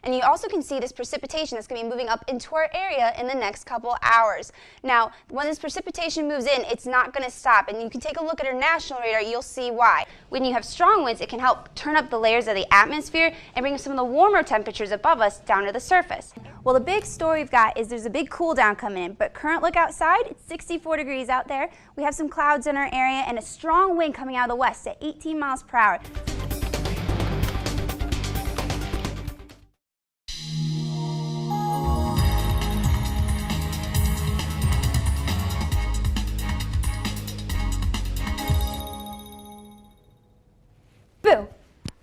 And you also can see this precipitation that's going to be moving up into our area in the next couple hours. Now, when this precipitation moves in, it's not going to stop. And you can take a look at our national radar, you'll see why. When you have strong winds, it can help turn up the layers of the atmosphere and bring some of the warmer temperatures above us down to the surface. Well, the big story we've got is there's a big cool down coming in, but current look outside, it's 64 degrees out there. We have some clouds in our area and a strong wind coming out of the west at 18 miles per hour. Boo!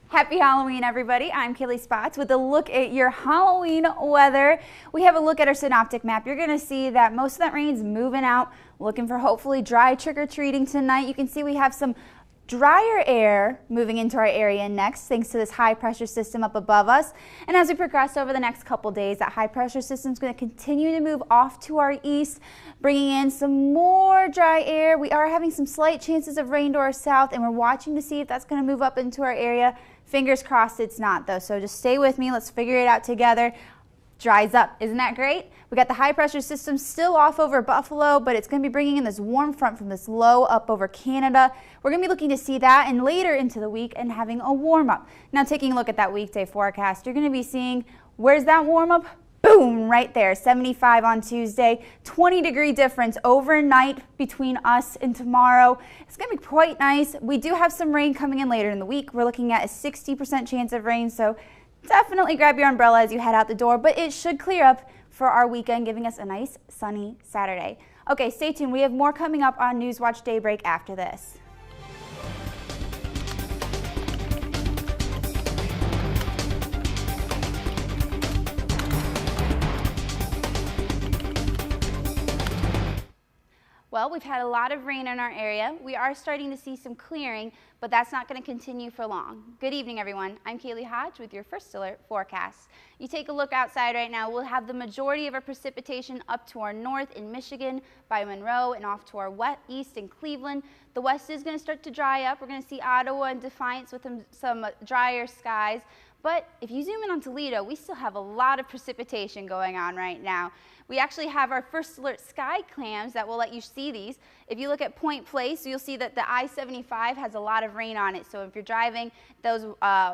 Happy Halloween, everybody. I'm Kaylie Spots with a look at your Halloween weather. We have a look at our synoptic map. You're going to see that most of that rain's moving out. Looking for hopefully dry trick-or-treating tonight. You can see we have some drier air moving into our area next, thanks to this high pressure system up above us. And as we progress over the next couple days, that high pressure system is going to continue to move off to our east, bringing in some more dry air. We are having some slight chances of rain to our south, and we're watching to see if that's going to move up into our area. Fingers crossed it's not, though, so just stay with me. Let's figure it out together. Dries up. Isn't that great? We got the high pressure system still off over Buffalo, but it's going to be bringing in this warm front from this low up over Canada. We're going to be looking to see that and later into the week and having a warm up. Now, taking a look at that weekday forecast, you're going to be seeing, where's that warm up? Boom, right there, 75 on Tuesday, 20-degree difference overnight between us and tomorrow. It's going to be quite nice. We do have some rain coming in later in the week. We're looking at a 60% chance of rain, so definitely grab your umbrella as you head out the door, but it should clear up for our weekend, giving us a nice sunny Saturday. Okay, stay tuned. We have more coming up on Newswatch Daybreak after this. Well, we've had a lot of rain in our area. We are starting to see some clearing, but that's not going to continue for long. Good evening, everyone. I'm Kaylie Hodge with your First Alert forecast. You take a look outside right now, we'll have the majority of our precipitation up to our north in Michigan by Monroe and off to our east in Cleveland. The west is going to start to dry up. We're going to see Ottawa and Defiance with some drier skies. But if you zoom in on Toledo, we still have a lot of precipitation going on right now. We actually have our First Alert sky cams that will let you see these. If you look at Point Place, you'll see that the I-75 has a lot of rain on it. So if you're driving, those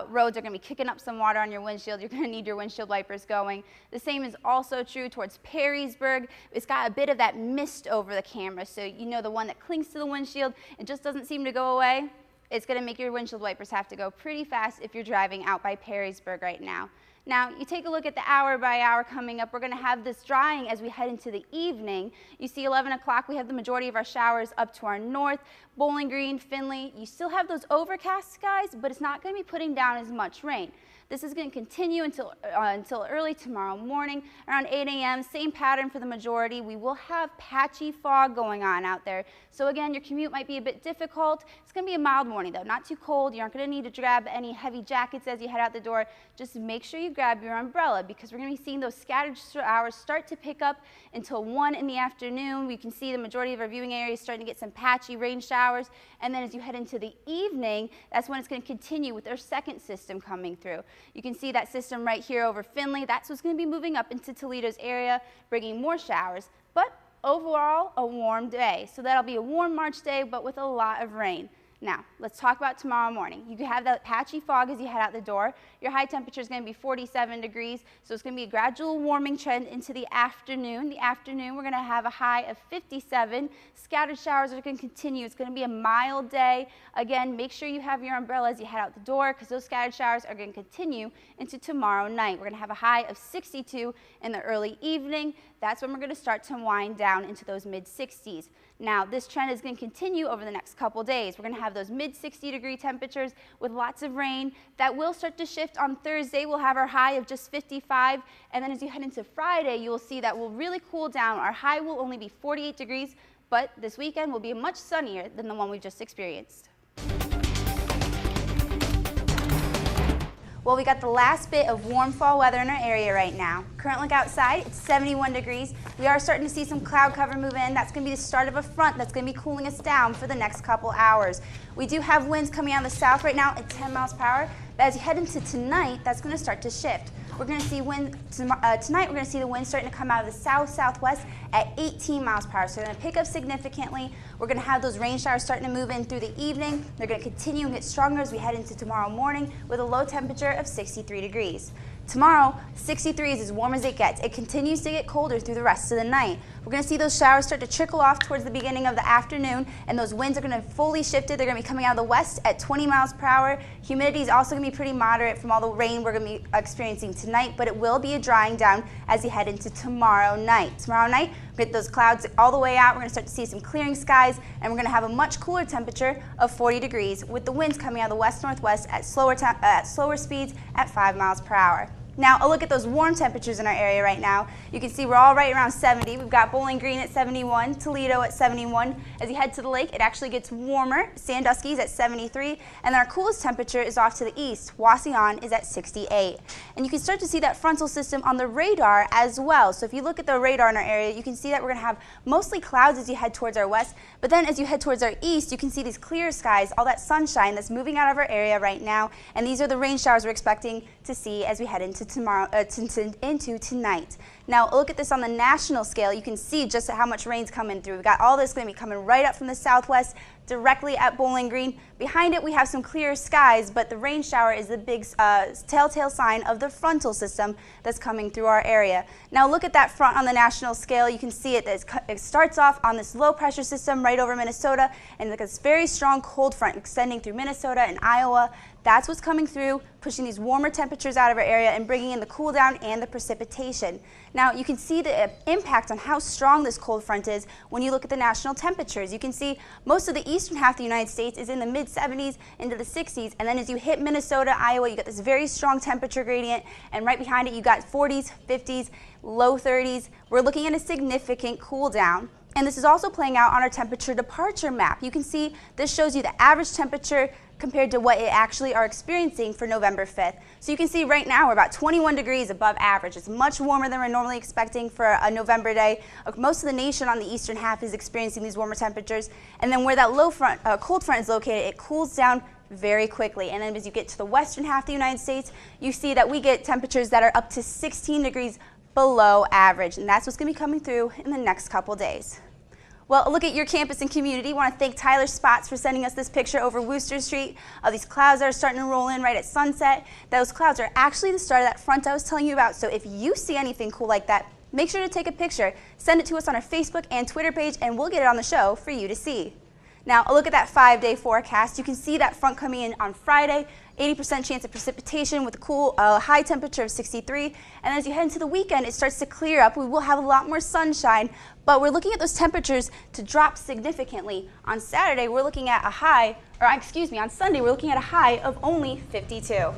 roads are going to be kicking up some water on your windshield. You're going to need your windshield wipers going. The same is also true towards Perrysburg. It's got a bit of that mist over the camera. So you know, the one that clings to the windshield and just doesn't seem to go away. It's going to make your windshield wipers have to go pretty fast if you're driving out by Perrysburg right now. Now, you take a look at the hour by hour coming up. We're going to have this drying as we head into the evening. You see 11 o'clock, we have the majority of our showers up to our north. Bowling Green, Findlay, you still have those overcast skies, but it's not going to be putting down as much rain. This is going to continue until early tomorrow morning, around 8 a.m. Same pattern for the majority. We will have patchy fog going on out there. So again, your commute might be a bit difficult. It's going to be a mild morning though, not too cold. You aren't going to need to grab any heavy jackets as you head out the door. Just make sure you grab your umbrella because we're going to be seeing those scattered showers start to pick up until 1 in the afternoon. We can see the majority of our viewing areas starting to get some patchy rain showers. And then as you head into the evening, that's when it's going to continue with our second system coming through. You can see that system right here over Findlay. That's what's going to be moving up into Toledo's area, bringing more showers. But overall, a warm day. So that'll be a warm March day, but with a lot of rain. Now, let's talk about tomorrow morning. You can have that patchy fog as you head out the door. Your high temperature is going to be 47 degrees, so it's going to be a gradual warming trend into the afternoon. The afternoon, we're going to have a high of 57. Scattered showers are going to continue. It's going to be a mild day. Again, make sure you have your umbrella as you head out the door because those scattered showers are going to continue into tomorrow night. We're going to have a high of 62 in the early evening. That's when we're going to start to wind down into those mid-60s. Now, this trend is going to continue over the next couple days. We're going to have those mid-60-degree temperatures with lots of rain. That will start to shift on Thursday. We'll have our high of just 55. And then as you head into Friday, you will see that will really cool down. Our high will only be 48 degrees, but this weekend will be much sunnier than the one we just experienced. Well, we got the last bit of warm fall weather in our area right now. Current look outside, it's 71 degrees. We are starting to see some cloud cover move in. That's going to be the start of a front that's going to be cooling us down for the next couple hours. We do have winds coming out of the south right now at 10 miles per hour. But as you head into tonight, that's going to start to shift. we're going to see tonight we're going to see the wind starting to come out of the south-southwest at 18 miles per hour. So they're going to pick up significantly. We're going to have those rain showers starting to move in through the evening. They're going to continue and get stronger as we head into tomorrow morning with a low temperature of 63 degrees. Tomorrow, 63 is as warm as it gets. It continues to get colder through the rest of the night. We're going to see those showers start to trickle off towards the beginning of the afternoon, and those winds are going to fully shift. They're going to be coming out of the west at 20 miles per hour. Humidity is also going to be pretty moderate from all the rain we're going to be experiencing tonight, but it will be a drying down as we head into tomorrow night. Tomorrow night, we're going to get those clouds all the way out. We're going to start to see some clearing skies, and we're going to have a much cooler temperature of 40 degrees with the winds coming out of the west-northwest at slower speeds at 5 miles per hour. Now, a look at those warm temperatures in our area right now. You can see we're all right around 70. We've got Bowling Green at 71, Toledo at 71. As you head to the lake, it actually gets warmer. Sandusky's at 73, and our coolest temperature is off to the east. Wauseon is at 68. And you can start to see that frontal system on the radar as well. So if you look at the radar in our area, you can see that we're going to have mostly clouds as you head towards our west, but then as you head towards our east, you can see these clear skies, all that sunshine that's moving out of our area right now, and these are the rain showers we're expecting to see as we head into into tonight. Now look at this on the national scale. You can see just how much rain's coming through. We've got all this going to be coming right up from the southwest directly at Bowling Green. Behind it we have some clear skies, but the rain shower is the big telltale sign of the frontal system that's coming through our area. Now look at that front on the national scale. You can see it starts off on this low pressure system right over Minnesota, and look at this very strong cold front extending through Minnesota and Iowa. That's what's coming through, pushing these warmer temperatures out of our area and bringing in the cool down and the precipitation. Now you can see the impact on how strong this cold front is when you look at the national temperatures. You can see most of the eastern half of the United States is in the mid-70s into the 60s, and then as you hit Minnesota, Iowa, you got this very strong temperature gradient, and right behind it you got 40s, 50s, low 30s. We're looking at a significant cool down. And this is also playing out on our temperature departure map. You can see this shows you the average temperature compared to what it actually are experiencing for November 5th. So you can see right now we're about 21 degrees above average. It's much warmer than we're normally expecting for a November day. Most of the nation on the eastern half is experiencing these warmer temperatures. And then where that cold front is located, it cools down very quickly. And then as you get to the western half of the United States, you see that we get temperatures that are up to 16 degrees below average, and that's what's going to be coming through in the next couple days. Well, look at your campus and community. I want to thank Tyler Spots for sending us this picture over Wooster Street of these clouds that are starting to roll in right at sunset. Those clouds are actually the start of that front I was telling you about, so if you see anything cool like that, make sure to take a picture, send it to us on our Facebook and Twitter page, and we'll get it on the show for you to see. Now, a look at that 5-day forecast. You can see that front coming in on Friday, 80% chance of precipitation with a cool high temperature of 63. And as you head into the weekend, it starts to clear up. We will have a lot more sunshine, but we're looking at those temperatures to drop significantly. On Saturday, we're looking at a high, on Sunday, we're looking at a high of only 52.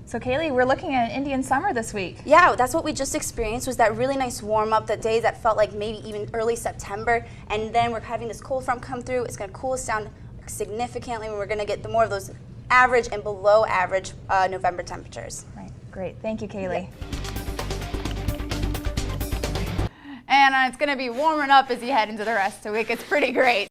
So Kaylee, we're looking at an Indian summer this week. Yeah, that's what we just experienced, was that really nice warm up, that days that felt like maybe even early September, and then we're having this cold front come through. It's going to cool us down significantly when we're going to get more of those average and below average November temperatures. Right, great. Thank you, Kaylee. And it's going to be warming up as you head into the rest of the week. It's pretty great.